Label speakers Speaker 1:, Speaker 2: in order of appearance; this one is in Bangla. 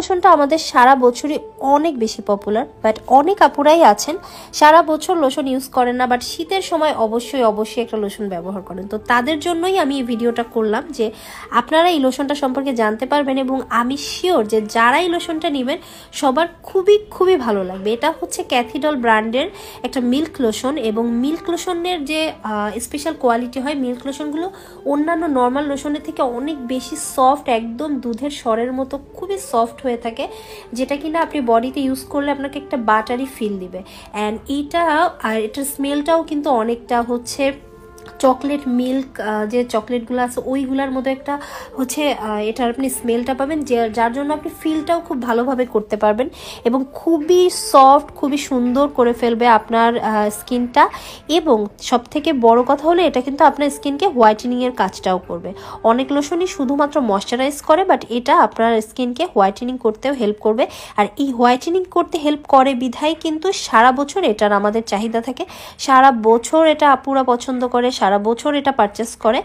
Speaker 1: লোশনটা আমাদের সারা বছরই অনেক বেশি পপুলার, বাট অনেক আপুরাই আছেন সারা বছর লোশন ইউজ করেন না, বাট শীতের সময় অবশ্যই একটা লোশন ব্যবহার করেন। তো তাদের জন্যই আমি এই ভিডিওটা করলাম যে আপনারা এই লোশনটা সম্পর্কে জানতে পারবেন, এবং আমি শিওর যে যারা এই লোশনটা নেবেন সবার খুবই খুবই ভালো লাগবে। এটা হচ্ছে ক্যাথিডল ব্র্যান্ডের একটা মিল্ক লোশন, এবং মিল্ক লোশনের যে স্পেশাল কোয়ালিটি হয়, মিল্ক লোশনগুলো অন্যান্য নর্মাল লোশনের থেকে অনেক বেশি সফট, একদম দুধের স্বরের মতো খুবই সফট হয়ে থাকে, যেটা কিনা আপনি বডিতে ইউজ করলে আপনাকে একটা বাটারি ফিল দিবে। অ্যান্ড এটার স্মেলটাও কিন্তু অনেকটা হচ্ছে চকলেট মিল্ক, যে চকলেটগুলো আছে ওইগুলোর মতো একটা হচ্ছে এটার আপনি স্মেলটা পাবেন, যার জন্য আপনি ফিলটাও খুব ভালোভাবে করতে পারবেন, এবং খুবই সফট, খুবই সুন্দর করে ফেলবে আপনার স্কিনটা। এবং সব থেকে বড় কথা হলো এটা কিন্তু আপনার স্কিনকে হোয়াইটেনিংয়ের কাজটাও করবে। অনেক লোশনই শুধুমাত্র ময়শ্চারাইজ করে, বাট এটা আপনার স্কিনকে হোয়াইটেনিং করতেও হেল্প করবে। আর এই হোয়াইটেনিং করতে হেল্প করে বিধায় কিন্তু সারা বছর এটার আমাদের চাহিদা থাকে, সারা বছর এটা আপুরা পছন্দ করে, সারা বছর এটা পারচেস করে।